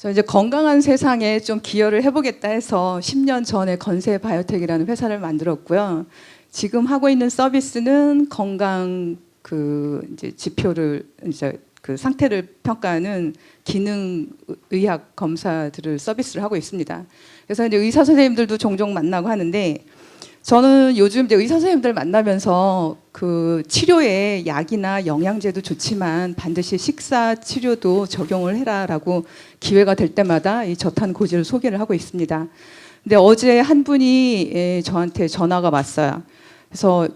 저 이제 건강한 세상에 좀 기여를 해보겠다 해서 10년 전에 건세 바이오텍이라는 회사를 만들었고요. 지금 하고 있는 서비스는 건강 이제 지표를 이제 그 상태를 평가하는 기능 의학 검사들을 서비스를 하고 있습니다. 그래서 이제 의사 선생님들도 종종 만나고 하는데 저는 요즘 이제 의사 선생님들 만나면서 그 치료에 약이나 영양제도 좋지만 반드시 식사 치료도 적용을 해라라고 기회가 될 때마다 이 저탄고지를 소개를 하고 있습니다. 근데 어제 한 분이 저한테 전화가 왔어요. 그래서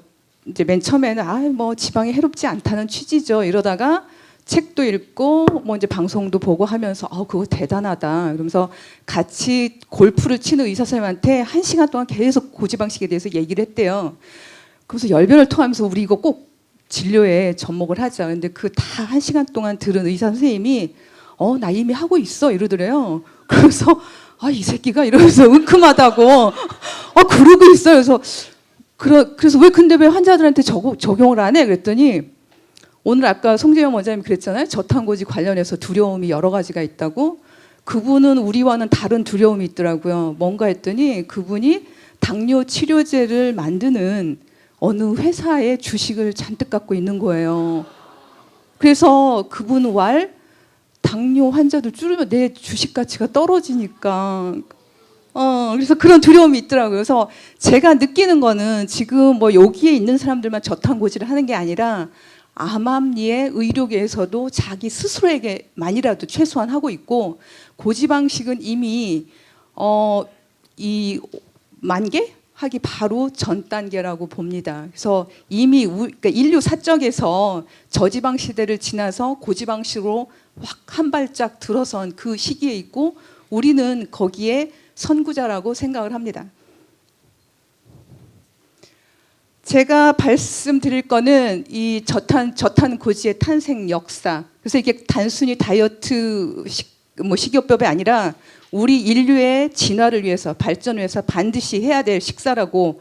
이제 맨 처음에는 뭐 지방이 해롭지 않다는 취지죠. 이러다가 책도 읽고 뭐 이제 방송도 보고 하면서 그거 대단하다. 그러면서 같이 골프를 치는 의사 선생님한테 1시간 동안 계속 고지방식에 대해서 얘기를 했대요. 그래서 열변을 토하면서 우리 이거 꼭 진료에 접목을 하자. 근데 그 다 1시간 동안 들은 의사 선생님이 나 이미 하고 있어 이러더래요. 그래서 이 새끼가 이러면서 은큼하다고 그러고 있어요. 그래서 근데 왜 환자들한테 적용을 안 해? 그랬더니 오늘 아까 송재영 원장님이 그랬잖아요. 저탄고지 관련해서 두려움이 여러 가지가 있다고. 그분은 우리와는 다른 두려움이 있더라고요. 뭔가 했더니 그분이 당뇨 치료제를 만드는 어느 회사의 주식을 잔뜩 갖고 있는 거예요. 그래서 그분 당뇨 환자들 줄이면 내 주식 가치가 떨어지니까 그래서 그런 두려움이 있더라고요. 그래서 제가 느끼는 거는 지금 뭐 여기에 있는 사람들만 저탄고지를 하는 게 아니라 암암리의 의료계에서도 자기 스스로에게만이라도 최소한 하고 있고 고지방식은 이미 이 만개 하기 바로 전 단계라고 봅니다. 그래서 이미 그러니까 인류 사적에서 저지방 시대를 지나서 고지방식으로 확 한 발짝 들어선 그 시기에 있고 우리는 거기에 선구자라고 생각을 합니다. 제가 말씀드릴 거는 이 저탄고지의 탄생 역사. 그래서 이게 단순히 다이어트 식이요법이 아니라 우리 인류의 진화를 위해서 발전을 위해서 반드시 해야 될 식사라고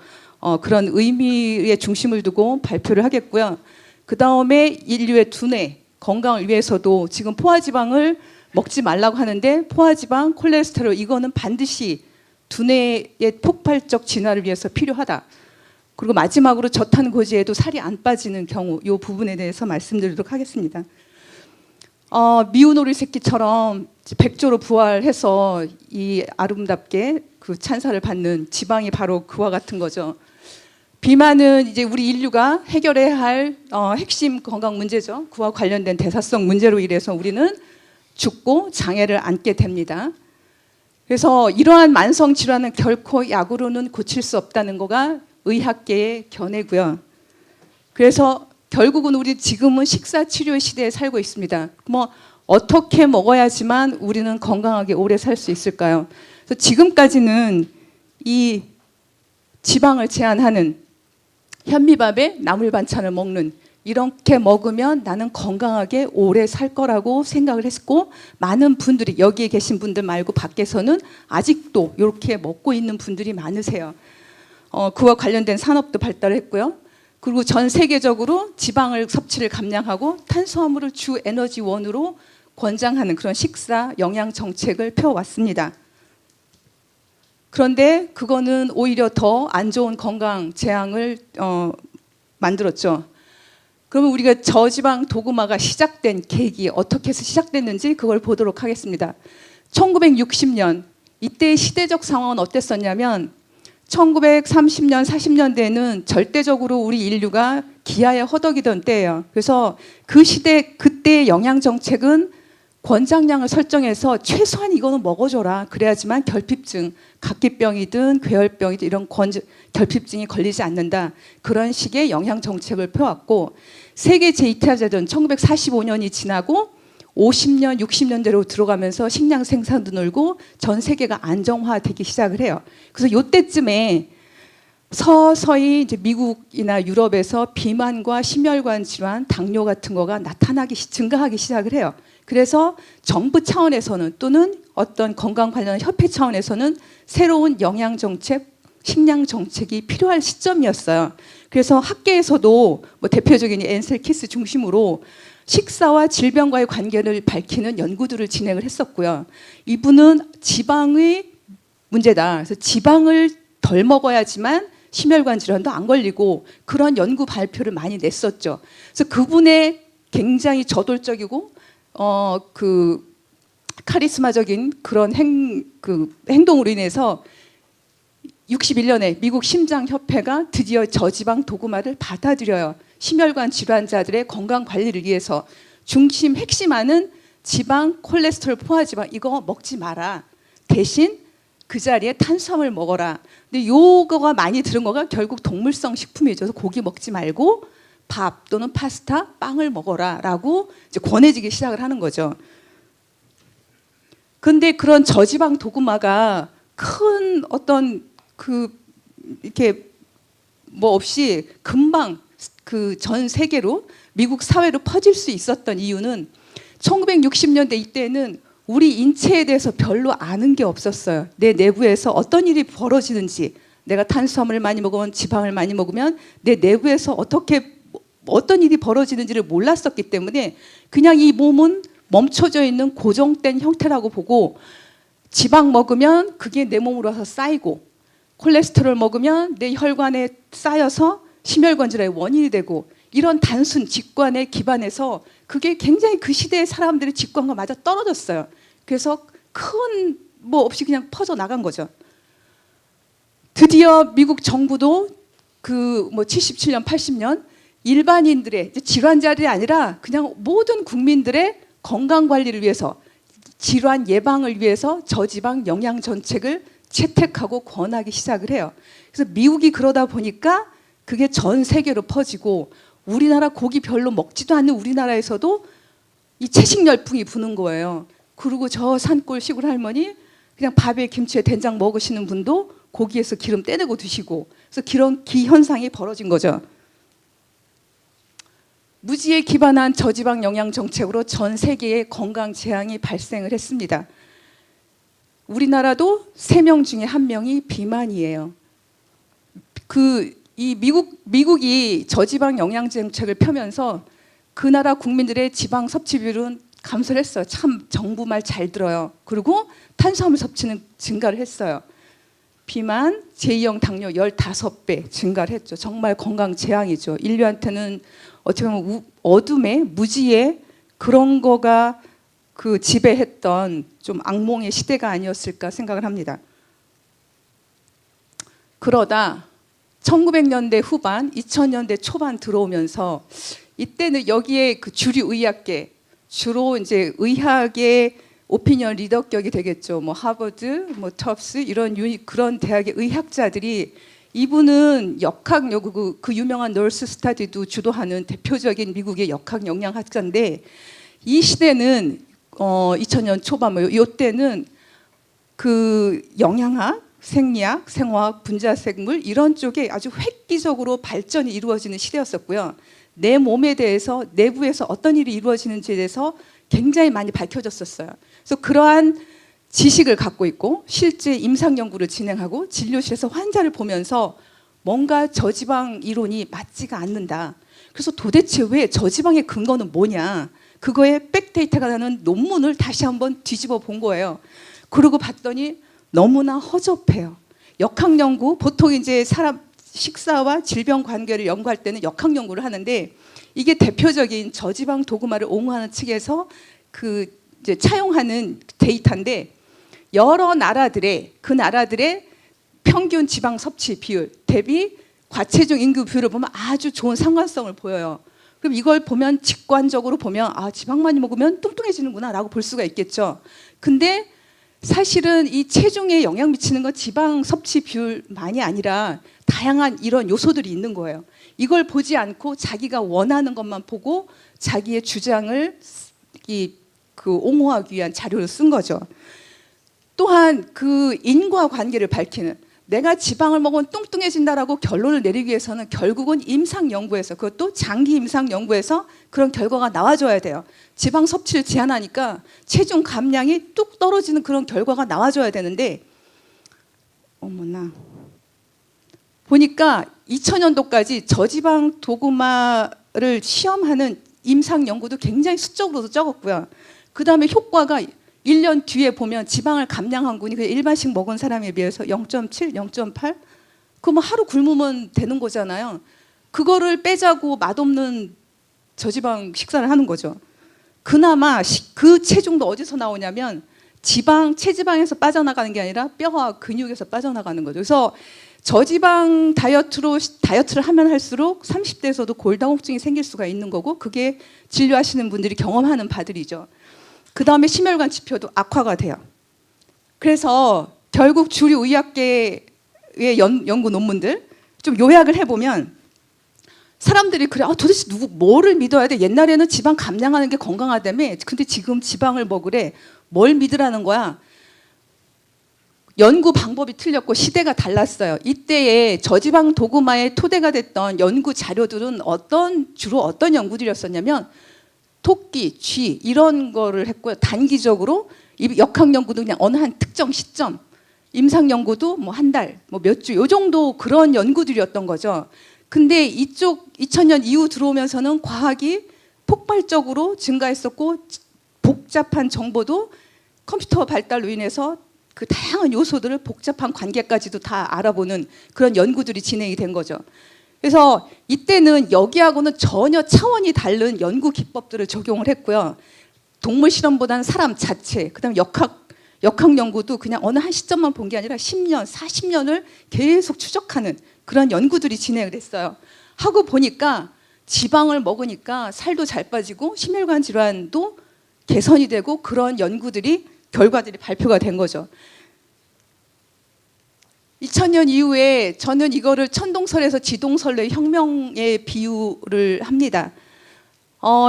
그런 의미의 중심을 두고 발표를 하겠고요. 그 다음에 인류의 두뇌 건강을 위해서도 지금 포화지방을 먹지 말라고 하는데 포화지방, 콜레스테롤 이거는 반드시 두뇌의 폭발적 진화를 위해서 필요하다. 그리고 마지막으로 저탄고지에도 살이 안 빠지는 경우 이 부분에 대해서 말씀드리도록 하겠습니다. 미운 오리 새끼처럼 백조로 부활해서 이 아름답게 그 찬사를 받는 지방이 바로 그와 같은 거죠. 비만은 이제 우리 인류가 해결해야 할 핵심 건강 문제죠. 그와 관련된 대사성 문제로 인해서 우리는 죽고 장애를 안게 됩니다. 그래서 이러한 만성 질환은 결코 약으로는 고칠 수 없다는 거가 의학계의 견해고요. 그래서 결국은 우리 지금은 식사 치료의 시대에 살고 있습니다. 뭐 어떻게 먹어야지만 우리는 건강하게 오래 살 수 있을까요? 그래서 지금까지는 이 지방을 제한하는 현미밥에 나물 반찬을 먹는 이렇게 먹으면 나는 건강하게 오래 살 거라고 생각을 했고 많은 분들이 여기에 계신 분들 말고 밖에서는 아직도 이렇게 먹고 있는 분들이 많으세요. 그와 관련된 산업도 발달했고요. 그리고 전 세계적으로 지방을 섭취를 감량하고 탄수화물을 주 에너지원으로 권장하는 그런 식사 영양 정책을 펴왔습니다. 그런데 그거는 오히려 더 안 좋은 건강 재앙을 만들었죠. 그러면 우리가 저지방 도그마가 시작된 계기 어떻게 해서 시작됐는지 그걸 보도록 하겠습니다. 1960년 이때의 시대적 상황은 어땠었냐면 1930년, 40년대는 절대적으로 우리 인류가 기아에 허덕이던 때예요. 그래서 그 시대, 그때의 영양정책은 권장량을 설정해서 최소한 이거는 먹어줘라. 그래야지만 결핍증, 각기병이든 괴혈병이든 이런 결핍증이 걸리지 않는다. 그런 식의 영양정책을 펴왔고 세계 제2차대전 1945년이 지나고 50년, 60년대로 들어가면서 식량 생산도 늘고 전 세계가 안정화되기 시작을 해요. 그래서 이때쯤에 서서히 이제 미국이나 유럽에서 비만과 심혈관 질환, 당뇨 같은 거가 증가하기 시작을 해요. 그래서 정부 차원에서는 또는 어떤 건강 관련 협회 차원에서는 새로운 영양 정책, 식량 정책이 필요할 시점이었어요. 그래서 학계에서도 뭐 대표적인 엔셀 키스 중심으로 식사와 질병과의 관계를 밝히는 연구들을 진행을 했었고요. 이분은 지방의 문제다. 그래서 지방을 덜 먹어야지만 심혈관 질환도 안 걸리고 그런 연구 발표를 많이 냈었죠. 그래서 그분의 굉장히 저돌적이고 그 카리스마적인 그런 행동으로 인해서 61년에 미국 심장협회가 드디어 저지방 도구마를 받아들여요. 심혈관 질환자들의 건강 관리를 위해서 중심 핵심하는 지방, 콜레스테롤, 포화지방 이거 먹지 마라. 대신 그 자리에 탄수화물 먹어라. 근데 요거가 많이 들은 거가 결국 동물성 식품이죠. 그래서 고기 먹지 말고 밥 또는 파스타, 빵을 먹어라라고 이제 권해지기 시작을 하는 거죠. 근데 그런 저지방 도구마가 큰 어떤 이렇게 뭐 없이 금방 그 전 세계로 미국 사회로 퍼질 수 있었던 이유는 1960년대 이때는 우리 인체에 대해서 별로 아는 게 없었어요. 내 내부에서 어떤 일이 벌어지는지, 내가 탄수화물을 많이 먹으면, 지방을 많이 먹으면 내 내부에서 어떤 일이 벌어지는지를 몰랐었기 때문에 그냥 이 몸은 멈춰져 있는 고정된 형태라고 보고, 지방 먹으면 그게 내 몸으로 와서 쌓이고, 콜레스테롤 먹으면 내 혈관에 쌓여서 심혈관 질환의 원인이 되고, 이런 단순 직관에 기반해서 그게 굉장히 그 시대의 사람들의 직관과 맞아 떨어졌어요. 그래서 큰 뭐 없이 그냥 퍼져 나간 거죠. 드디어 미국 정부도 그 뭐 77년, 80년 일반인들의 질환자들이 아니라 그냥 모든 국민들의 건강 관리를 위해서, 질환 예방을 위해서 저지방 영양 정책을 채택하고 권하기 시작을 해요. 그래서 미국이 그러다 보니까 그게 전 세계로 퍼지고, 우리나라 고기 별로 먹지도 않는 우리나라에서도 이 채식 열풍이 부는 거예요. 그리고 저 산골 시골 할머니 그냥 밥에 김치에 된장 먹으시는 분도 고기에서 기름 떼내고 드시고, 그래서 그런 기현상이 벌어진 거죠. 무지에 기반한 저지방 영양 정책으로 전 세계에 건강 재앙이 발생을 했습니다. 우리나라도 3명 중에 1명이 비만이에요. 이 미국이 저지방 영양 정책을 펴면서 그 나라 국민들의 지방 섭취 비율은 감소를 했어요. 참 정부 말 잘 들어요. 그리고 탄수화물 섭취는 증가를 했어요. 비만, 제2형 당뇨 15배 증가를 했죠. 정말 건강 재앙이죠. 인류한테는 어떻게 보면 어둠의 무지의 그런 거가 그 지배했던 좀 악몽의 시대가 아니었을까 생각을 합니다. 그러다 1900년대 후반, 2000년대 초반 들어오면서 이때는 여기에 그 주류 의학계, 주로 이제 의학의 오피니언 리더격이 되겠죠. 뭐 하버드, 뭐 터프스 이런 그런 대학의 의학자들이, 이분은 역학 그 유명한 널스 스타디도 주도하는 대표적인 미국의 역학 영양학자인데, 이 시대는 2000년 초반 이때는 그 영양학, 생리학, 생화학, 분자생물 이런 쪽에 아주 획기적으로 발전이 이루어지는 시대였었고요. 내 몸에 대해서 내부에서 어떤 일이 이루어지는지에 대해서 굉장히 많이 밝혀졌었어요. 그래서 그러한 지식을 갖고 있고 실제 임상 연구를 진행하고 진료실에서 환자를 보면서 뭔가 저지방 이론이 맞지가 않는다. 그래서 도대체 왜 저지방의 근거는 뭐냐? 그거에 백데이터가 나는 논문을 다시 한번 뒤집어 본 거예요. 그러고 봤더니 너무나 허접해요. 역학 연구, 보통 이제 사람 식사와 질병 관계를 연구할 때는 역학 연구를 하는데, 이게 대표적인 저지방 도구마를 옹호하는 측에서 그 이제 차용하는 데이터인데, 여러 나라들의 그 나라들의 평균 지방 섭취 비율 대비 과체중 인구 비율을 보면 아주 좋은 상관성을 보여요. 그럼 이걸 보면 직관적으로 보면 아, 지방 많이 먹으면 뚱뚱해지는구나라고 볼 수가 있겠죠. 근데 사실은 이 체중에 영향 미치는 건 지방 섭취 비율만이 아니라 다양한 이런 요소들이 있는 거예요. 이걸 보지 않고 자기가 원하는 것만 보고 자기의 주장을 옹호하기 위한 자료를 쓴 거죠. 또한 그 인과관계를 밝히는, 내가 지방을 먹으면 뚱뚱해진다라고 결론을 내리기 위해서는 결국은 임상 연구에서, 그것도 장기 임상 연구에서 그런 결과가 나와줘야 돼요. 지방 섭취를 제한하니까 체중 감량이 뚝 떨어지는 그런 결과가 나와줘야 되는데, 어머나 보니까 2000년도까지 저지방 도구마를 시험하는 임상 연구도 굉장히 수적으로도 적었고요. 그 다음에 효과가 1년 뒤에 보면 지방을 감량한 군이 일반식 먹은 사람에 비해서 0.7, 0.8? 그럼 하루 굶으면 되는 거잖아요. 그거를 빼자고 맛없는 저지방 식사를 하는 거죠. 그나마 그 체중도 어디서 나오냐면 체지방에서 빠져나가는 게 아니라 뼈와 근육에서 빠져나가는 거죠. 그래서 저지방 다이어트를 하면 할수록 30대에서도 골다공증이 생길 수가 있는 거고, 그게 진료하시는 분들이 경험하는 바들이죠. 그 다음에 심혈관 지표도 악화가 돼요. 그래서 결국 주류 의학계의 연구 논문들 좀 요약을 해보면, 사람들이 그래, 도대체 뭐를 믿어야 돼? 옛날에는 지방 감량하는 게 건강하다며, 근데 지금 지방을 먹으래. 뭘 믿으라는 거야? 연구 방법이 틀렸고 시대가 달랐어요. 이때에 저지방 도그마의 토대가 됐던 연구 자료들은 주로 어떤 연구들이었었냐면 토끼, 쥐 이런 거를 했고요. 단기적으로 역학 연구도 그냥 어느 한 특정 시점, 임상 연구도 뭐 한 달, 뭐 몇 주 요 정도 그런 연구들이었던 거죠. 근데 이쪽 2000년 이후 들어오면서는 과학이 폭발적으로 증가했었고, 복잡한 정보도 컴퓨터 발달로 인해서 그 다양한 요소들을 복잡한 관계까지도 다 알아보는 그런 연구들이 진행이 된 거죠. 그래서 이때는 여기하고는 전혀 차원이 다른 연구 기법들을 적용을 했고요. 동물 실험보다는 사람 자체, 그다음 역학 연구도 그냥 어느 한 시점만 본 게 아니라 10년, 40년을 계속 추적하는 그런 연구들이 진행을 했어요. 하고 보니까 지방을 먹으니까 살도 잘 빠지고 심혈관 질환도 개선이 되고, 그런 결과들이 발표가 된 거죠. 2000년 이후에 저는 이거를 천동설에서 지동설의 혁명의 비유를 합니다.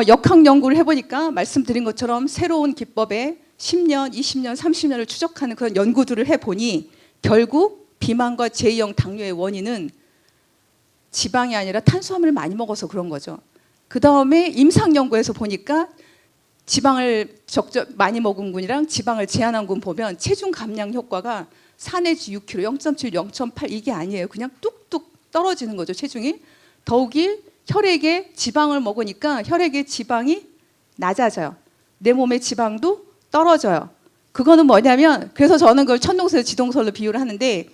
역학 연구를 해보니까 말씀드린 것처럼 새로운 기법에 10년, 20년, 30년을 추적하는 그런 연구들을 해보니 결국 비만과 제2형 당뇨의 원인은 지방이 아니라 탄수화물을 많이 먹어서 그런 거죠. 그 다음에 임상 연구에서 보니까 지방을 많이 먹은 군이랑 지방을 제한한 군 보면 체중 감량 효과가 4 내지 6kg, 0.7, 0.8 이게 아니에요. 그냥 뚝뚝 떨어지는 거죠, 체중이. 더욱이 혈액에 지방을 먹으니까 혈액의 지방이 낮아져요. 내 몸의 지방도 떨어져요. 그거는 뭐냐면, 그래서 저는 그걸 천동설, 지동설로 비유를 하는데,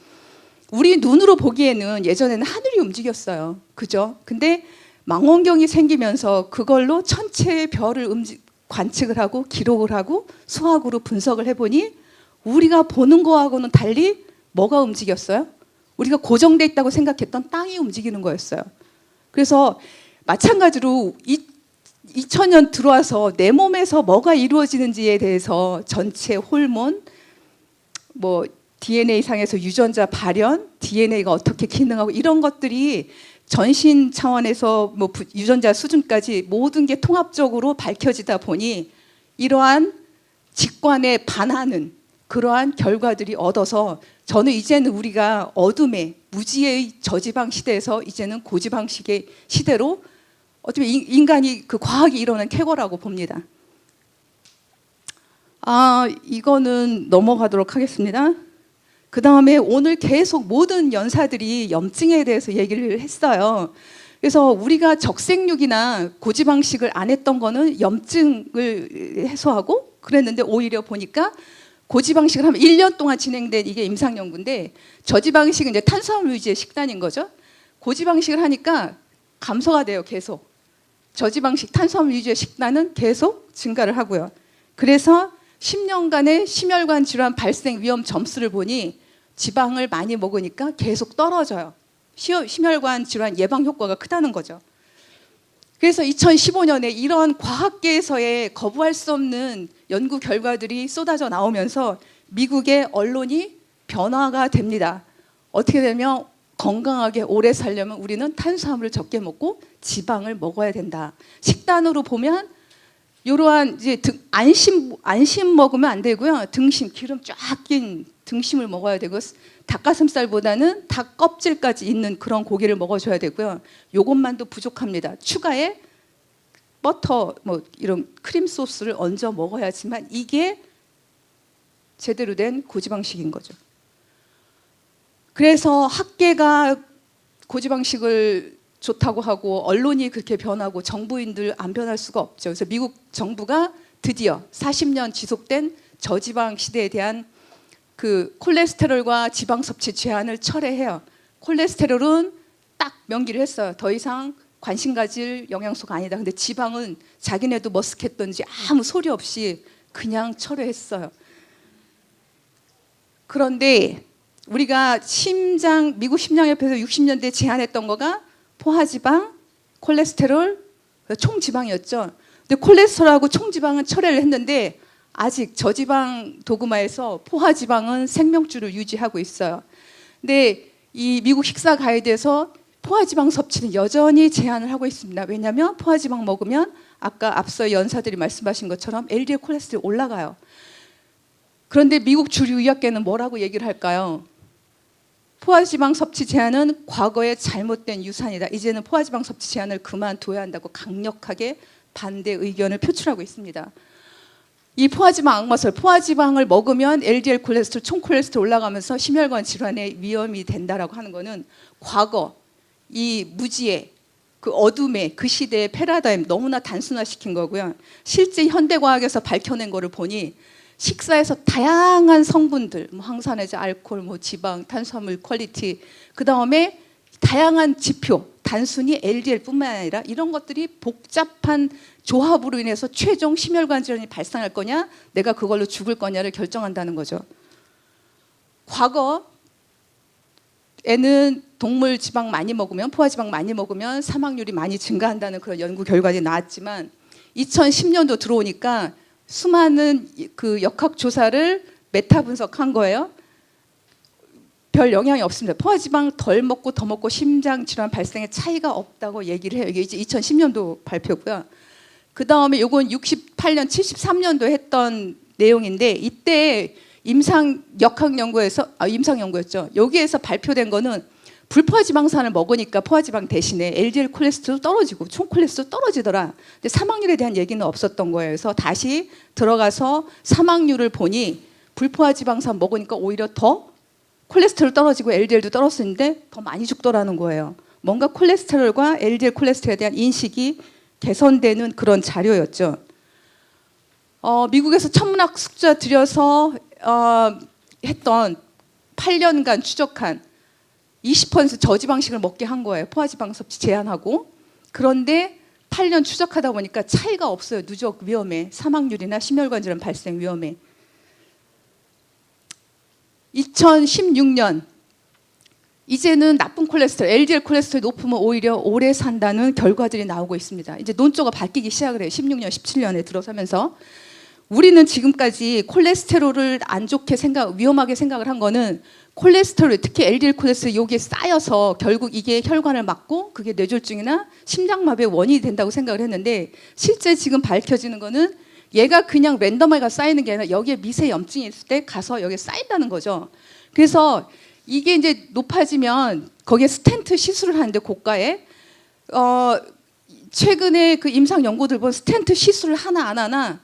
우리 눈으로 보기에는 예전에는 하늘이 움직였어요. 그죠? 근데 망원경이 생기면서 그걸로 천체의 별을 관측을 하고 기록을 하고 수학으로 분석을 해보니 우리가 보는 거하고는 달리 뭐가 움직였어요? 우리가 고정돼 있다고 생각했던 땅이 움직이는 거였어요. 그래서 마찬가지로 2000년 들어와서 내 몸에서 뭐가 이루어지는지에 대해서 전체 호르몬, 뭐 DNA 상에서 유전자 발현, DNA가 어떻게 기능하고 이런 것들이 전신 차원에서 뭐 유전자 수준까지 모든 게 통합적으로 밝혀지다 보니 이러한 직관에 반하는 그러한 결과들이 얻어서, 저는 이제는 우리가 어둠의 무지의 저지방 시대에서 이제는 고지방식의 시대로 어쩌면 인간이 그 과학이 이루어낸 쾌거라고 봅니다. 이거는 넘어가도록 하겠습니다. 그 다음에 오늘 계속 모든 연사들이 염증에 대해서 얘기를 했어요. 그래서 우리가 적색육이나 고지방식을 안 했던 거는 염증을 해소하고 그랬는데, 오히려 보니까 고지방식을 하면 1년 동안 진행된 이게 임상 연구인데, 저지방식은 이제 탄수화물 위주의 식단인 거죠. 고지방식을 하니까 감소가 돼요, 계속. 저지방식 탄수화물 위주의 식단은 계속 증가를 하고요. 그래서 10년간의 심혈관 질환 발생 위험 점수를 보니 지방을 많이 먹으니까 계속 떨어져요. 심혈관 질환 예방 효과가 크다는 거죠. 그래서 2015년에 이런 과학계에서의 거부할 수 없는 연구 결과들이 쏟아져 나오면서 미국의 언론이 변화가 됩니다. 어떻게 되면 건강하게 오래 살려면 우리는 탄수화물을 적게 먹고 지방을 먹어야 된다. 식단으로 보면 이러한 이제 안심 먹으면 안 되고요. 등심, 기름 쫙 낀 등심을 먹어야 되고, 닭가슴살보다는 닭 껍질까지 있는 그런 고기를 먹어줘야 되고요. 이것만도 부족합니다. 추가에 버터, 뭐 이런 크림 소스를 얹어 먹어야지만 이게 제대로 된 고지방식인 거죠. 그래서 학계가 고지방식을 좋다고 하고 언론이 그렇게 변하고 정부인들 안 변할 수가 없죠. 그래서 미국 정부가 드디어 40년 지속된 저지방 시대에 대한 그 콜레스테롤과 지방 섭취 제한을 철회해요. 콜레스테롤은 딱 명기를 했어요. 더 이상 관심 가질 영양소가 아니다. 근데 지방은 자기네도 머쓱했던지 아무 소리 없이 그냥 철회했어요. 그런데 우리가 미국 심장협회에서 60년대에 제한했던 거가 포화지방, 콜레스테롤, 총지방이었죠. 근데 콜레스테롤하고 총지방은 철회를 했는데 아직 저지방 도그마에서 포화지방은 생명줄을 유지하고 있어요. 근데 이 미국 식사 가이드에서 포화지방 섭취는 여전히 제한을 하고 있습니다. 왜냐하면 포화지방 먹으면 아까 앞서 연사들이 말씀하신 것처럼 LDL 콜레스테롤이 올라가요. 그런데 미국 주류 의학계는 뭐라고 얘기를 할까요? 포화지방 섭취 제한은 과거의 잘못된 유산이다. 이제는 포화지방 섭취 제한을 그만둬야 한다고 강력하게 반대 의견을 표출하고 있습니다. 이 포화지방 악마설, 포화지방을 먹으면 LDL 콜레스테롤, 총콜레스테롤 올라가면서 심혈관 질환의 위험이 된다라고 하는 것은 과거 이 무지의 그 어둠의 그 시대의 패러다임 너무나 단순화시킨 거고요. 실제 현대과학에서 밝혀낸 거를 보니 식사에서 다양한 성분들, 뭐 항산화제, 알코올, 뭐 지방, 탄수화물 퀄리티, 그 다음에 다양한 지표, 단순히 LDL뿐만 아니라 이런 것들이 복잡한 조합으로 인해서 최종 심혈관 질환이 발생할 거냐, 내가 그걸로 죽을 거냐를 결정한다는 거죠. 과거에는 동물 지방 많이 먹으면, 포화지방 많이 먹으면 사망률이 많이 증가한다는 그런 연구 결과들이 나왔지만 2010년도 들어오니까 수많은 그 역학 조사를 메타 분석한 거예요. 별 영향이 없습니다. 포화지방 덜 먹고 더 먹고 심장 질환 발생에 차이가 없다고 얘기를 해요. 이게 이제 2010년도 발표고요. 그 다음에 요건 68년, 73년도 했던 내용인데 이때 임상연구였죠. 여기에서 발표된 거는 불포화지방산을 먹으니까 포화지방 대신에 LDL 콜레스테롤 떨어지고 총콜레스테롤 떨어지더라. 근데 사망률에 대한 얘기는 없었던 거예요. 그래서 다시 들어가서 사망률을 보니 불포화지방산 먹으니까 오히려 더 콜레스테롤 떨어지고 LDL도 떨어지는데 더 많이 죽더라는 거예요. 뭔가 콜레스테롤과 LDL 콜레스테롤에 대한 인식이 개선되는 그런 자료였죠. 미국에서 천문학 숙자 들여서 했던 8년간 추적한 20% 저지방식을 먹게 한 거예요. 포화지방 섭취 제한하고. 그런데 8년 추적하다 보니까 차이가 없어요. 누적 위험에, 사망률이나 심혈관 질환 발생 위험에. 2016년 이제는 나쁜 콜레스테롤, LDL 콜레스테롤이 높으면 오히려 오래 산다는 결과들이 나오고 있습니다. 이제 논조가 바뀌기 시작을 해요. 16년, 17년에 들어서면서. 우리는 지금까지 콜레스테롤을 안 좋게 위험하게 생각을 한 거는 콜레스테롤, 특히 LDL 콜레스테롤 여기에 쌓여서 결국 이게 혈관을 막고 그게 뇌졸중이나 심장마비의 원인이 된다고 생각을 했는데 실제 지금 밝혀지는 거는 얘가 그냥 랜덤하게 쌓이는 게 아니라 여기에 미세 염증이 있을 때 가서 여기에 쌓인다는 거죠. 그래서 이게 이제 높아지면 거기에 스텐트 시술을 하는데 고가에 최근에 그 임상 연구들 보면 스텐트 시술을 하나 안 하나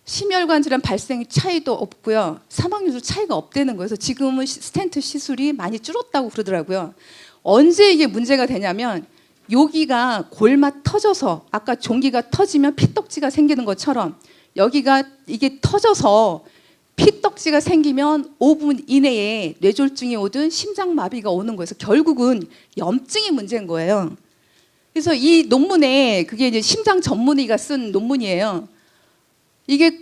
심혈관 질환 발생 차이도 없고요. 사망률도 차이가 없다는 거예요. 그래서 지금은 스텐트 시술이 많이 줄었다고 그러더라고요. 언제 이게 문제가 되냐면 여기가 골마 터져서 아까 종기가 터지면 피떡지가 생기는 것처럼 여기가 이게 터져서 피떡지가 생기면 5분 이내에 뇌졸중이 오든 심장마비가 오는 거예요. 그래서 결국은 염증이 문제인 거예요. 그래서 이 논문에 그게 이제 심장 전문의가 쓴 논문이에요. 이게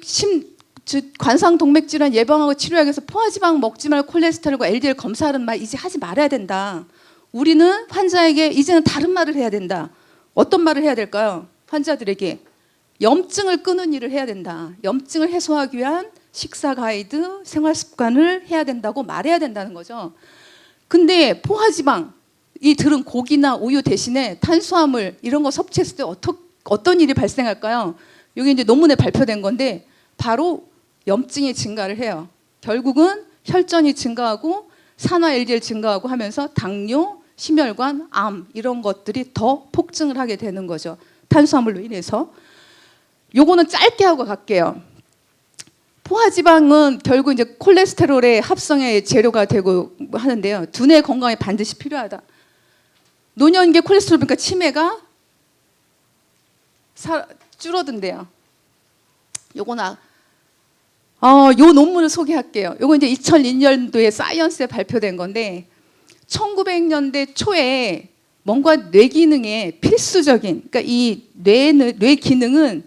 관상동맥질환 예방하고 치료하기 위해서 포화지방 먹지 말고 콜레스테롤과 LDL 검사하는 말 이제 하지 말아야 된다. 우리는 환자에게 이제는 다른 말을 해야 된다. 어떤 말을 해야 될까요? 환자들에게 염증을 끄는 일을 해야 된다. 염증을 해소하기 위한 식사 가이드, 생활 습관을 해야 된다고 말해야 된다는 거죠. 근데 포화지방, 이 들은 고기나 우유 대신에 탄수화물 이런 거 섭취했을 때 어떤 일이 발생할까요? 여기 이제 논문에 발표된 건데 바로 염증이 증가를 해요. 결국은 혈전이 증가하고 산화 LDL 증가하고 하면서 당뇨, 심혈관, 암 이런 것들이 더 폭증을 하게 되는 거죠. 탄수화물로 인해서. 요거는 짧게 하고 갈게요. 포화지방은 결국 이제 콜레스테롤의 합성의 재료가 되고 하는데요. 두뇌 건강에 반드시 필요하다. 노년기 콜레스테롤 그러니까 치매가 줄어든대요. 요거나 요 논문을 소개할게요. 요거 이제 2002년도에 사이언스에 발표된 건데 1900년대 초에 뭔가 뇌 기능에 필수적인 그러니까 이 뇌 기능은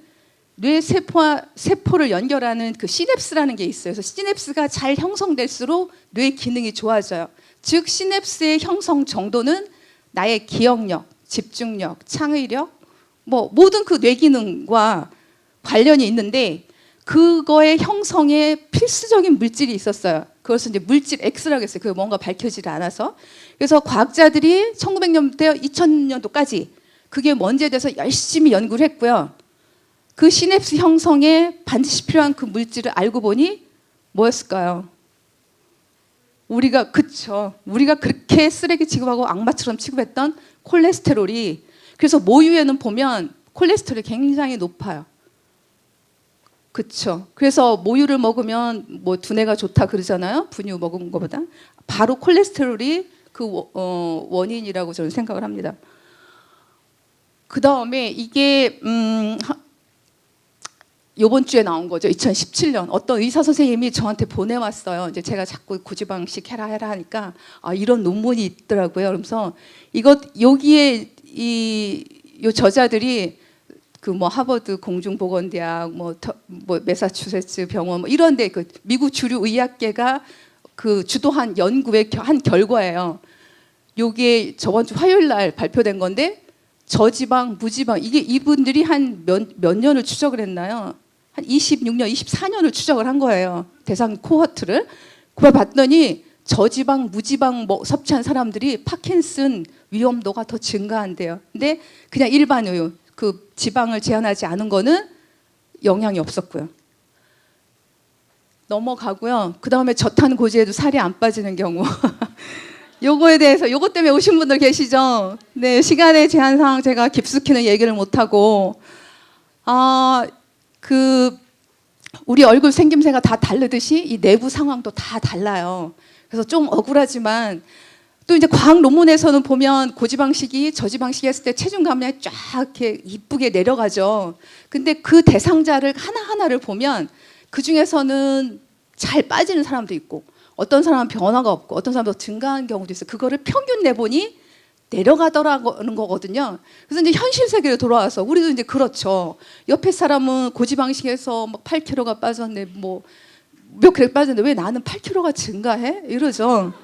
뇌 세포와 세포를 연결하는 그 시냅스라는 게 있어요. 그래서 시냅스가 잘 형성될수록 뇌 기능이 좋아져요. 즉 시냅스의 형성 정도는 나의 기억력, 집중력, 창의력 뭐 모든 그 뇌 기능과 관련이 있는데 그거의 형성에 필수적인 물질이 있었어요. 그것을 이제 물질 X라고 했어요. 그게 뭔가 밝혀지지 않아서. 그래서 과학자들이 1900년부터 2000년도까지 그게 뭔지에 대해서 열심히 연구를 했고요. 그 시냅스 형성에 반드시 필요한 그 물질을 알고 보니 뭐였을까요? 우리가 그렇게 쓰레기 취급하고 악마처럼 취급했던 콜레스테롤이 그래서 모유에는 보면 콜레스테롤이 굉장히 높아요. 그렇죠. 그래서 모유를 먹으면 뭐 두뇌가 좋다 그러잖아요. 분유 먹은 것보다 바로 콜레스테롤이 그 원인이라고 저는 생각을 합니다. 그 다음에 이게 이번 주에 나온 거죠. 2017년 어떤 의사 선생님이 저한테 보내왔어요. 이제 제가 자꾸 고지방식 해라 하니까 이런 논문이 있더라고요. 그러면서 여기에 요 저자들이 그 뭐 하버드 공중보건대학 뭐 매사추세츠 병원 뭐 이런데 그 미국 주류 의학계가 그 주도한 연구의 한 결과예요. 요게 저번 주 화요일 날 발표된 건데 저지방, 무지방 이게 이분들이 한 몇 년을 추적을 했나요? 한 26년, 24년을 추적을 한 거예요. 대상 코호트를. 그걸 봤더니 저지방, 무지방 섭취한 사람들이 파킨슨 위험도가 더 증가한대요. 근데 그냥 일반 우유, 그 지방을 제한하지 않은 거는 영향이 없었고요. 넘어가고요. 그 다음에 저탄고지에도 살이 안 빠지는 경우. 요거에 대해서 요것 때문에 오신 분들 계시죠? 네, 시간의 제한상 제가 깊숙이는 얘기를 못 하고 우리 얼굴 생김새가 다 다르듯이 이 내부 상황도 다 달라요. 그래서 좀 억울하지만 또 이제 과학 논문에서는 보면 고지방식이 저지방식이 했을 때 체중 감량이 쫙 이렇게 이쁘게 내려가죠. 근데 그 대상자를 하나하나를 보면 그 중에서는 잘 빠지는 사람도 있고 어떤 사람은 변화가 없고 어떤 사람은 더 증가한 경우도 있어요. 그거를 평균 내보니 내려가더라는 거거든요. 그래서 이제 현실 세계로 돌아와서 우리도 이제 그렇죠. 옆에 사람은 고지방식에서 막 8kg가 빠졌네, 뭐 몇 킬로 빠졌는데 왜 나는 8kg가 증가해? 이러죠.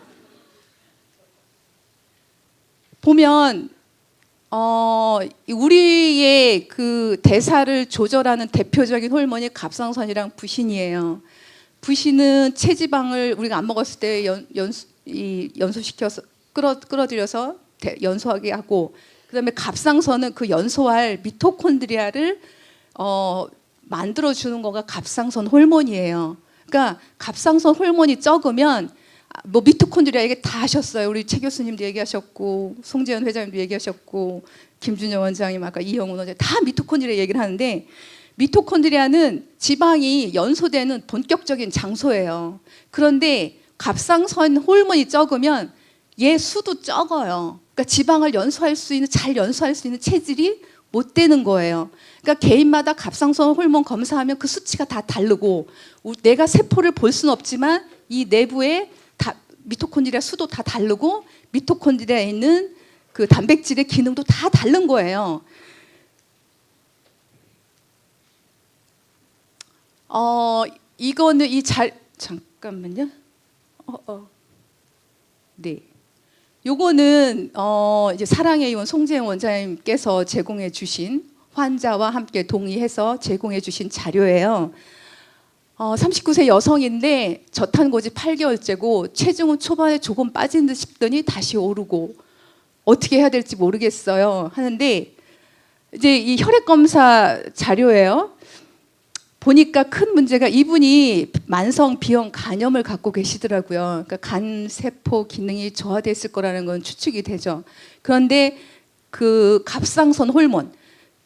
보면 우리의 그 대사를 조절하는 대표적인 호르몬이 갑상선이랑 부신이에요. 부신은 체지방을 우리가 안 먹었을 때 연소시켜서 끌어들여서 연소하게 하고, 그다음에 갑상선은 그 연소할 미토콘드리아를 만들어주는 거가 갑상선 호르몬이에요. 그러니까 갑상선 호르몬이 적으면 뭐 미토콘드리아 얘기 다 하셨어요. 우리 최 교수님도 얘기하셨고 송재현 회장님도 얘기하셨고 김준영 원장님 아까 이영훈 원장님 다 미토콘드리아 얘기를 하는데, 미토콘드리아는 지방이 연소되는 본격적인 장소예요. 그런데 갑상선 호르몬이 적으면 얘 수도 적어요. 그러니까 지방을 연소할 수 있는, 잘 연소할 수 있는 체질이 못 되는 거예요. 그러니까 개인마다 갑상선 호르몬 검사하면 그 수치가 다 다르고, 내가 세포를 볼 수는 없지만 이 내부에 미토콘드리아 수도 다 다르고 미토콘드리아에 있는 그 단백질의 기능도 다 다른 거예요. 이거는 잠깐만요. 네. 요거는 이제 사랑의 의원 송재영 원장님께서 제공해 주신, 환자와 함께 동의해서 제공해 주신 자료예요. 39세 여성인데 저탄고지 8개월째고 체중은 초반에 조금 빠진 듯 싶더니 다시 오르고 어떻게 해야 될지 모르겠어요 하는데, 이제 이 혈액 검사 자료예요. 보니까 큰 문제가 이분이 만성 B형 간염을 갖고 계시더라고요. 그러니까 간 세포 기능이 저하됐을 거라는 건 추측이 되죠. 그런데 그 갑상선 호르몬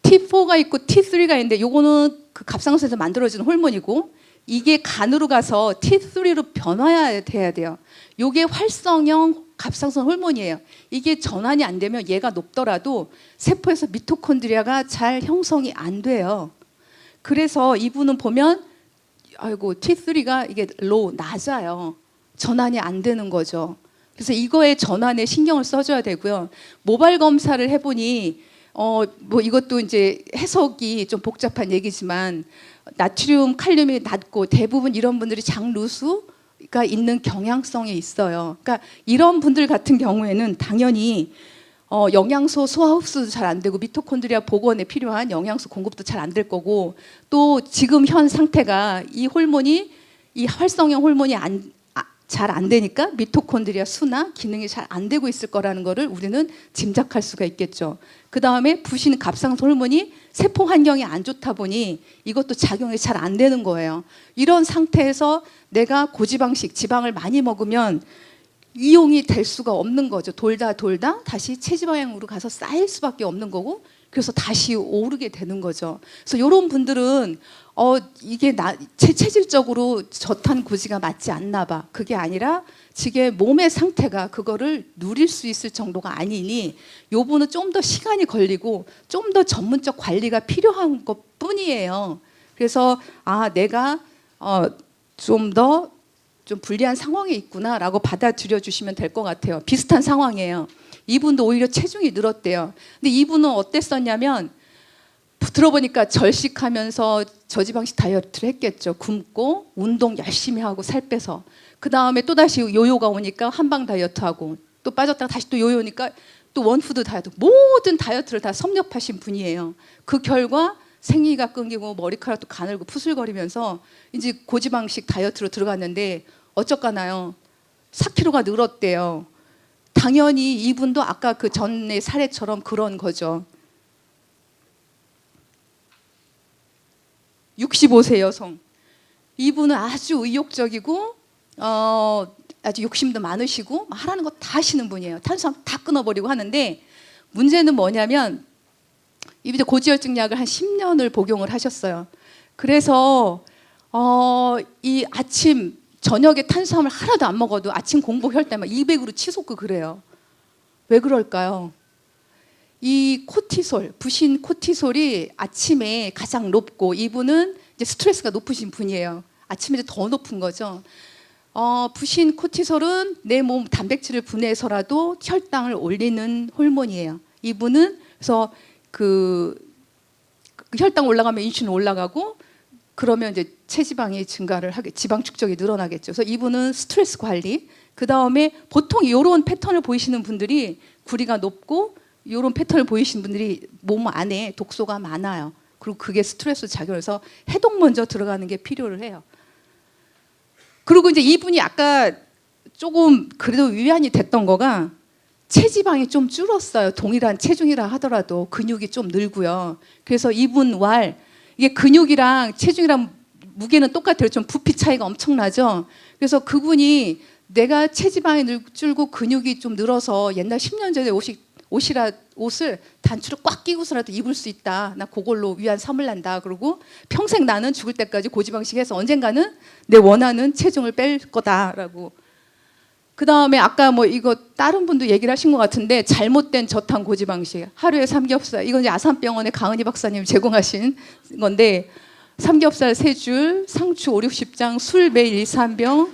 T4가 있고 T3가 있는데 요거는 그 갑상선에서 만들어지는 호르몬이고, 이게 간으로 가서 T3로 변화해야 돼요. 요게 활성형 갑상선 호르몬이에요. 이게 전환이 안 되면 얘가 높더라도 세포에서 미토콘드리아가 잘 형성이 안 돼요. 그래서 이분은 보면 아이고 T3가 이게 low 낮아요. 전환이 안 되는 거죠. 그래서 이거에 전환에 신경을 써줘야 되고요. 모발 검사를 해보니 뭐 이것도 이제 해석이 좀 복잡한 얘기지만 나트륨, 칼륨이 낮고 대부분 이런 분들이 장루수가 있는 경향성이 있어요. 그러니까 이런 분들 같은 경우에는 당연히 영양소 소화 흡수도 잘 안 되고 미토콘드리아 복원에 필요한 영양소 공급도 잘 안 될 거고 또 지금 현 상태가 이 호르몬이 이 활성형 호르몬이 잘 안 되니까 미토콘드리아 수나 기능이 잘 안 되고 있을 거라는 거를 우리는 짐작할 수가 있겠죠. 그 다음에 부신 갑상선 호르몬이 세포 환경이 안 좋다 보니 이것도 작용이 잘 안 되는 거예요. 이런 상태에서 내가 고지방식, 지방을 많이 먹으면 이용이 될 수가 없는 거죠. 돌다 다시 체지방으로 가서 쌓일 수밖에 없는 거고 그래서 다시 오르게 되는 거죠. 그래서 이런 분들은 이게 체질적으로 저탄 고지가 맞지 않나 봐. 그게 아니라 지금 몸의 상태가 그거를 누릴 수 있을 정도가 아니니 요분은 좀 더 시간이 걸리고 좀 더 전문적 관리가 필요한 것 뿐이에요. 그래서 내가 좀 불리한 상황에 있구나라고 받아들여 주시면 될 것 같아요. 비슷한 상황이에요. 이분도 오히려 체중이 늘었대요. 근데 이분은 어땠었냐면 들어보니까 절식하면서 저지방식 다이어트를 했겠죠. 굶고 운동 열심히 하고 살 빼서 그 다음에 또다시 요요가 오니까 한방 다이어트하고 또 빠졌다가 다시 또 요요니까 또 원푸드 다이어트 모든 다이어트를 다 섭렵하신 분이에요. 그 결과 생리가 끊기고 머리카락도 가늘고 푸슬거리면서 이제 고지방식 다이어트로 들어갔는데 어쩌까나요? 4kg가 늘었대요. 당연히 이분도 아까 그 전의 사례처럼 그런 거죠. 65세 여성. 이분은 아주 의욕적이고 아주 욕심도 많으시고 하라는 거 다 하시는 분이에요. 탄수화물 다 끊어버리고 하는데 문제는 뭐냐면 이분이 고지혈증 약을 한 10년을 복용을 하셨어요. 그래서 이 아침 저녁에 탄수화물 하나도 안 먹어도 아침 공복 혈당 막 200으로 치솟고 그래요. 왜 그럴까요? 이 코티솔, 부신 코티솔이 아침에 가장 높고 이분은 이제 스트레스가 높으신 분이에요. 아침에 더 높은 거죠. 부신 코티솔은 내 몸 단백질을 분해해서라도 혈당을 올리는 호르몬이에요. 이분은 그래서 그 혈당 올라가면 인슐린 올라가고 그러면 이제 체지방이 증가를 하게 지방 축적이 늘어나겠죠. 그래서 이분은 스트레스 관리. 그 다음에 보통 이런 패턴을 보이시는 분들이 구리가 높고 이런 패턴을 보이시는 분들이 몸 안에 독소가 많아요. 그리고 그게 스트레스 작용해서 해독 먼저 들어가는 게 필요를 해요. 그리고 이제 이분이 아까 조금 그래도 위안이 됐던 거가 체지방이 좀 줄었어요. 동일한 체중이라 하더라도 근육이 좀 늘고요. 그래서 이분 이게 근육이랑 체중이랑 무게는 똑같아요. 좀 부피 차이가 엄청나죠. 그래서 그분이 내가 체지방이 줄고 근육이 좀 늘어서 옛날 10년 전에 옷을 단추를 꽉 끼고서라도 입을 수 있다. 나 그걸로 위안 삼을란다. 그러고 평생 나는 죽을 때까지 고지방식 해서 언젠가는 내 원하는 체중을 뺄 거다라고. 그 다음에 아까 뭐 이거 다른 분도 얘기를 하신 것 같은데 잘못된 저탄 고지방식. 하루에 삼겹살. 이건 이제 아산병원의 강은희 박사님이 제공하신 건데 삼겹살 3줄, 상추 5, 60장, 술 매일 2, 3병.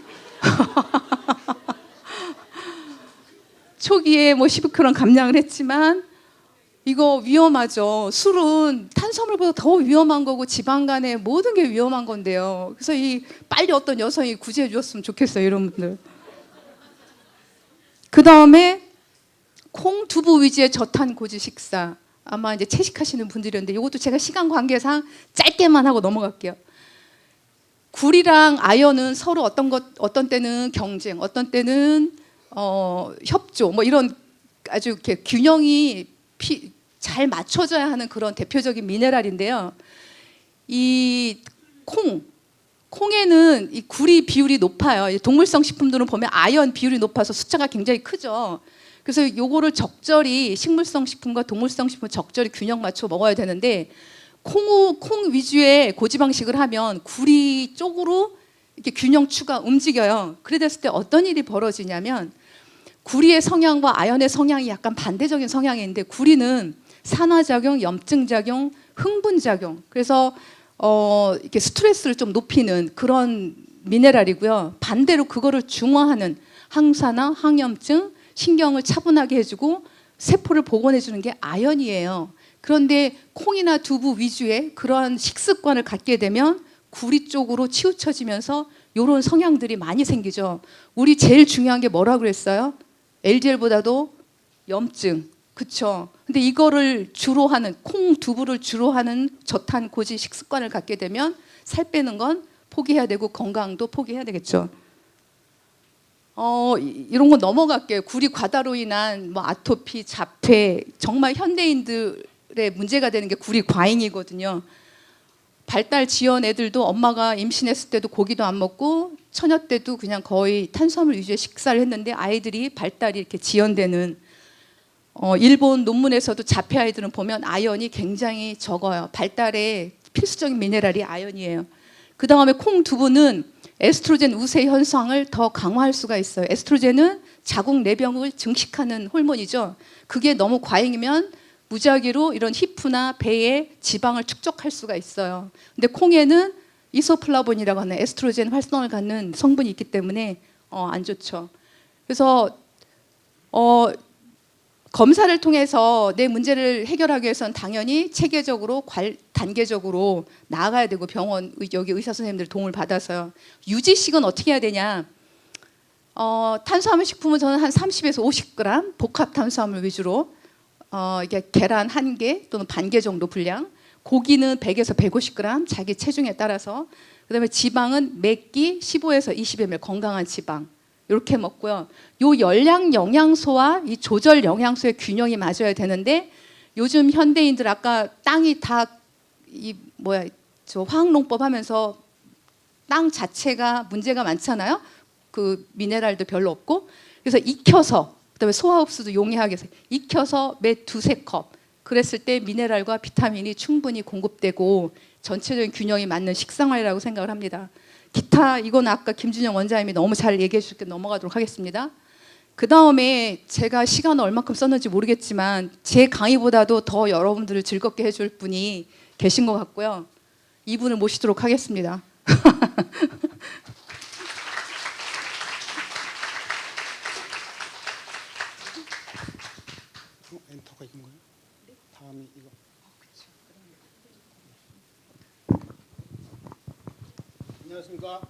초기에 뭐 12kg 감량을 했지만 이거 위험하죠. 술은 탄수화물보다 더 위험한 거고 지방간에 모든 게 위험한 건데요. 그래서 빨리 어떤 여성이 구제해 주었으면 좋겠어요. 이런 분들. 그 다음에 콩, 두부 위주의 저탄 고지 식사. 아마 이제 채식하시는 분들이었는데 이것도 제가 시간 관계상 짧게만 하고 넘어갈게요. 굴이랑 아연은 서로 어떤 때는 경쟁, 어떤 때는 협조, 뭐 이런 아주 이렇게 균형이 잘 맞춰져야 하는 그런 대표적인 미네랄인데요. 이 콩에는 이 구리 비율이 높아요. 동물성 식품들은 보면 아연 비율이 높아서 숫자가 굉장히 크죠. 그래서 요거를 적절히 식물성 식품과 동물성 식품 적절히 균형 맞춰 먹어야 되는데 콩 위주의 고지방식을 하면 구리 쪽으로 이렇게 균형추가 움직여요. 그래 됐을 때 어떤 일이 벌어지냐면 구리의 성향과 아연의 성향이 약간 반대적인 성향인데 구리는 산화작용, 염증작용, 흥분작용. 그래서 이렇게 스트레스를 좀 높이는 그런 미네랄이고요. 반대로 그거를 중화하는 항산화, 항염증, 신경을 차분하게 해주고 세포를 복원해주는 게 아연이에요. 그런데 콩이나 두부 위주의 그러한 식습관을 갖게 되면 구리 쪽으로 치우쳐지면서 이런 성향들이 많이 생기죠. 우리 제일 중요한 게 뭐라고 그랬어요? LDL보다도 염증. 그쵸? 근데 이거를 주로 하는 콩, 두부를 주로 하는 저탄 고지 식습관을 갖게 되면 살 빼는 건 포기해야 되고 건강도 포기해야 되겠죠. 이런 거 넘어갈게요. 구리 과다로 인한 뭐 아토피, 자폐, 정말 현대인들의 문제가 되는 게 구리 과잉이거든요. 발달 지연 애들도 엄마가 임신했을 때도 고기도 안 먹고 처녀 때도 그냥 거의 탄수화물 위주의 식사를 했는데 아이들이 발달이 이렇게 지연되는, 일본 논문에서도 자폐 아이들은 보면 아연이 굉장히 적어요. 발달에 필수적인 미네랄이 아연이에요. 그 다음에 콩, 두부는 에스트로겐 우세 현상을 더 강화할 수가 있어요. 에스트로겐은 자궁 내병을 증식하는 호르몬이죠. 그게 너무 과잉이면 무작위로 이런 히프나 배에 지방을 축적할 수가 있어요. 근데 콩에는 이소플라본이라고 하는 에스트로겐 활성을 갖는 성분이 있기 때문에 안 좋죠. 그래서 검사를 통해서 내 문제를 해결하기 위해서는 당연히 체계적으로 단계적으로 나아가야 되고 병원 여기 의사 선생님들 도움을 받아서요. 유지식은 어떻게 해야 되냐? 탄수화물 식품은 저는 한 30에서 50g 복합 탄수화물 위주로, 이게 계란 1개 또는 반 개 정도 분량, 고기는 100에서 150g 자기 체중에 따라서, 그다음에 지방은 몇 끼 15에서 20ml 건강한 지방 이렇게 먹고요. 요 열량 영양소와 이 조절 영양소의 균형이 맞아야 되는데 요즘 현대인들 아까 땅이 다 저 화학농법 하면서 땅 자체가 문제가 많잖아요. 그 미네랄도 별로 없고, 그래서 익혀서, 그다음에 소화흡수도 용이하게 해서 익혀서 매 2~3컵 그랬을 때 미네랄과 비타민이 충분히 공급되고 전체적인 균형이 맞는 식생활이라고 생각을 합니다. 기타 이건 아까 김준영 원장님이 너무 잘 얘기해 주셨게 넘어가도록 하겠습니다. 그 다음에 제가 시간을 얼마큼 썼는지 모르겠지만 제 강의보다도 더 여러분들을 즐겁게 해줄 분이 계신 것 같고요. 이분을 모시도록 하겠습니다. 엔터가 있는 거예요? 다음이 이거. 안녕하십니까.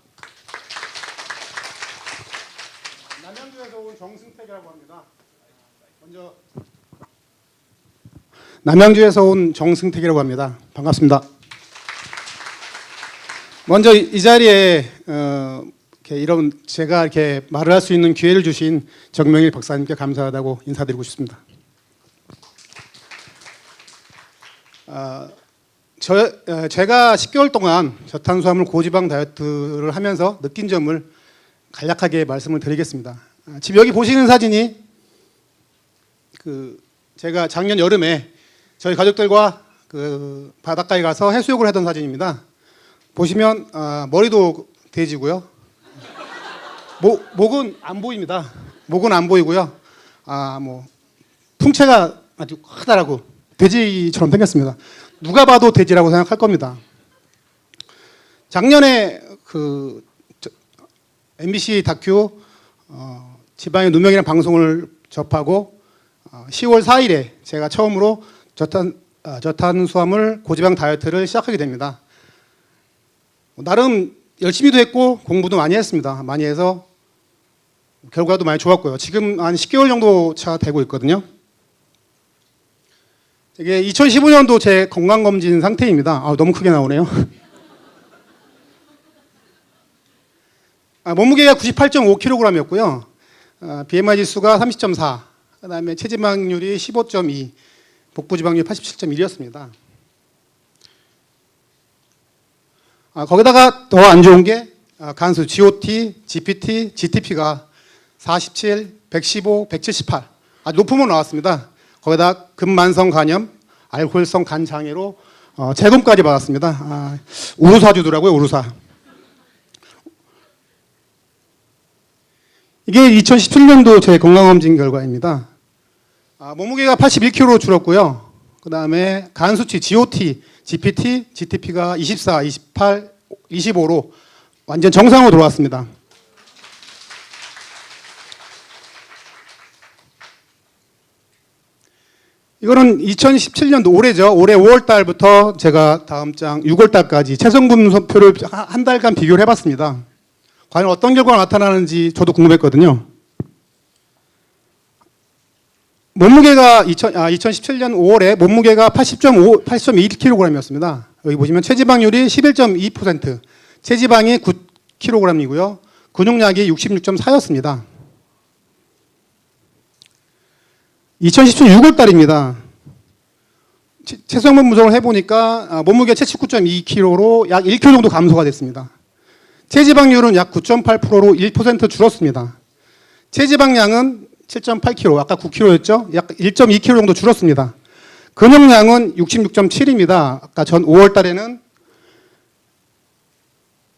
남양주에서 온 정승택이라고 합니다. 먼저 남양주에서 온 정승택이라고 합니다. 반갑습니다. 먼저 이 자리에 이런 제가 이렇게 말을 할 수 있는 기회를 주신 정명일 박사님께 감사하다고 인사드리고 싶습니다. 제가 10개월 동안 저탄수화물 고지방 다이어트를 하면서 느낀 점을 간략하게 말씀을 드리겠습니다. 지금 여기 보시는 사진이 제가 작년 여름에 저희 가족들과 바닷가에 가서 해수욕을 하던 사진입니다. 보시면 머리도 돼지고요. 목은 안 보입니다. 목은 안 보이고요. 풍채가 아주 크다라고 돼지처럼 생겼습니다. 누가 봐도 돼지라고 생각할 겁니다. 작년에 MBC 다큐 지방의 누명이라는 방송을 접하고 10월 4일에 제가 처음으로 저탄수화물 고지방 다이어트를 시작하게 됩니다. 나름 열심히도 했고 공부도 많이 했습니다. 많이 해서 결과도 많이 좋았고요. 지금 한 10개월 정도 차 되고 있거든요. 이게 2015년도 제 건강검진 상태입니다. 너무 크게 나오네요. 몸무게가 98.5kg이었고요. BMI 지수가 30.4, 그다음에 체지방률이 15.2, 복부지방률 87.1이었습니다. 거기다가 더 안 좋은 게 간수 GOT, GPT, GTP가 47, 115, 178 아주 높으면 나왔습니다. 거기다 근만성 간염, 알코올성 간 장애로 재검까지 받았습니다. 우루사 주더라고요, 우루사. 이게 2017년도 제 건강검진 결과입니다. 몸무게가 81kg 줄었고요. 그 다음에 간 수치 GOT, GPT, GTP가 24, 28, 25로 완전 정상으로 돌아왔습니다. 이거는 2017년도 올해죠. 올해 5월 달부터 제가 다음 장 6월 달까지 체성분표를 한 달간 비교를 해봤습니다. 과연 어떤 결과가 나타나는지 저도 궁금했거든요. 몸무게가 2017년 5월에 몸무게가 80.21kg이었습니다. 여기 보시면 체지방률이 11.2%, 체지방이 9kg이고요. 근육량이 66.4였습니다. 2017년 6월 달입니다. 체성분 분석을 해보니까 몸무게 79.2kg로 약 1kg 정도 감소가 됐습니다. 체지방률은 약 9.8%로 1% 줄었습니다. 체지방량은 7.8kg, 아까 9kg였죠? 약 1.2kg 정도 줄었습니다. 근육량은 66.7입니다. 아까 전 5월 달에는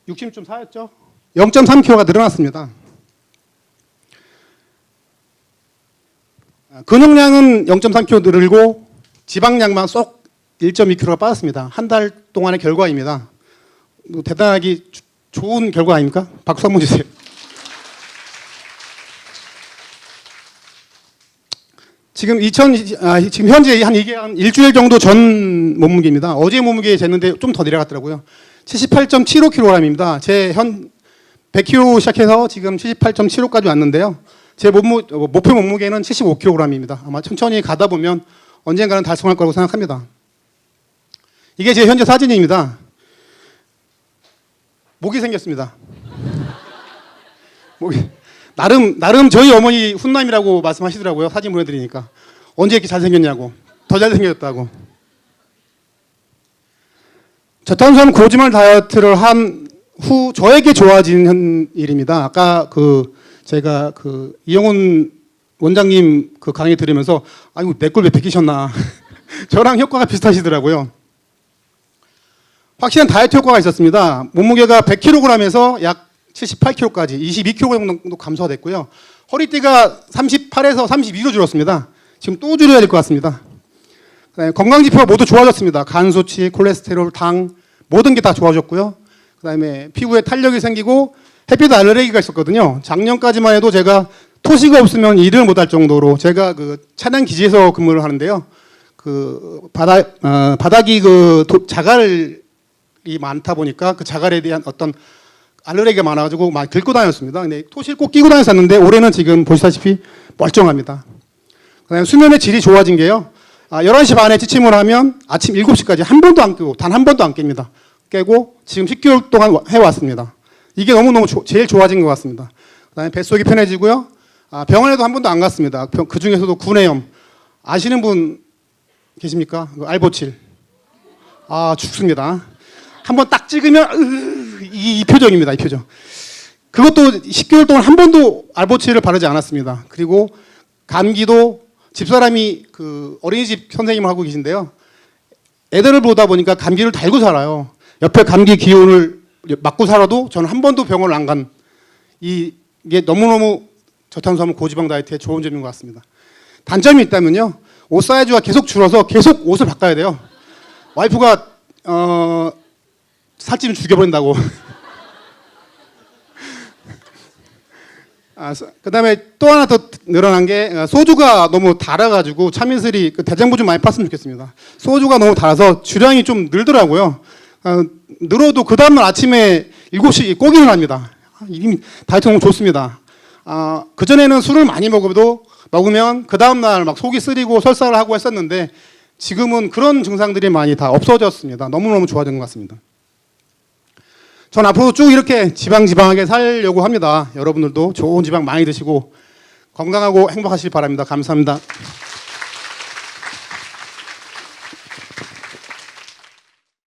66.4였죠? 0.3kg가 늘어났습니다. 근육량은 0.3kg 늘고 지방량만 쏙 1.2kg가 빠졌습니다. 한 달 동안의 결과입니다. 대단하게 좋은 결과 아닙니까? 박수 한번 주세요. 지금 현재 이게 한 일주일 정도 전 몸무게입니다. 어제 몸무게 쟀는데 좀 더 내려갔더라고요. 78.75kg입니다. 제 현 100kg 시작해서 지금 78.75까지 왔는데요. 제 목표 몸무게는 75kg입니다. 아마 천천히 가다 보면 언젠가는 달성할 거라고 생각합니다. 이게 제 현재 사진입니다. 목이 생겼습니다. 목이 나름 저희 어머니 훈남이라고 말씀하시더라고요. 사진 보내드리니까 언제 이렇게 잘생겼냐고, 더 잘생겼다고. 저탄수화물 고지말 다이어트를 한 후 저에게 좋아진 일입니다. 아까 제가 이영훈 원장님 강의 들으면서 아이고 내 걸 왜 베끼셨나 저랑 효과가 비슷하시더라고요. 확실한 다이어트 효과가 있었습니다. 몸무게가 100kg에서 약 78kg까지 22kg 정도 감소가 됐고요. 허리띠가 38에서 32로 줄었습니다. 지금 또 줄여야 될 것 같습니다. 건강지표가 모두 좋아졌습니다. 간 수치, 콜레스테롤, 당 모든 게 다 좋아졌고요. 그다음에 피부에 탄력이 생기고 햇빛 알레르기가 있었거든요. 작년까지만 해도 제가 토시가 없으면 일을 못할 정도로 제가 차량 기지에서 근무를 하는데요. 바닥이 자갈이 많다 보니까 그 자갈에 대한 어떤 알레르기가 많아가지고 막 긁고 다녔습니다. 근데 토시를 꼭 끼고 다녔었는데 올해는 지금 보시다시피 멀쩡합니다. 그다음에 수면의 질이 좋아진 게요. 11시 반에 지침을 하면 아침 7시까지 한 번도 안 깨고 단 한 번도 안 깹니다. 깨고 지금 10개월 동안 해왔습니다. 이게 너무너무 제일 좋아진 것 같습니다. 그다음에 뱃속이 편해지고요. 병원에도 한 번도 안 갔습니다. 그 중에서도 구내염 아시는 분 계십니까? 알보칠. 죽습니다. 한 번 딱 찍으면 이 표정입니다. 이 표정. 그것도 10개월 동안 한 번도 알보칠을 바르지 않았습니다. 그리고 감기도 집사람이 어린이집 선생님을 하고 계신데요. 애들을 보다 보니까 감기를 달고 살아요. 옆에 감기 기운을 맞고 살아도 저는 한 번도 병원을 안 간 이게 너무너무 저탄수화물 고지방 다이어트의 좋은 점인 것 같습니다. 단점이 있다면요. 옷 사이즈가 계속 줄어서 계속 옷을 바꿔야 돼요. 와이프가 살찌면 죽여버린다고. 그다음에 또 하나 더 늘어난 게 소주가 너무 달아가지고 참이슬이 대장부 좀 많이 팠으면 좋겠습니다. 소주가 너무 달아서 주량이 좀 늘더라고요. 늘어도 그 다음날 아침에 7시 꼭 일어납니다. 이미 다이어트 너무 좋습니다. 그전에는 술을 많이 먹으면 그 다음날 막 속이 쓰리고 설사를 하고 했었는데 지금은 그런 증상들이 많이 다 없어졌습니다. 너무너무 좋아진 것 같습니다. 전 앞으로 쭉 이렇게 지방하게 살려고 합니다. 여러분들도 좋은 지방 많이 드시고 건강하고 행복하시길 바랍니다. 감사합니다.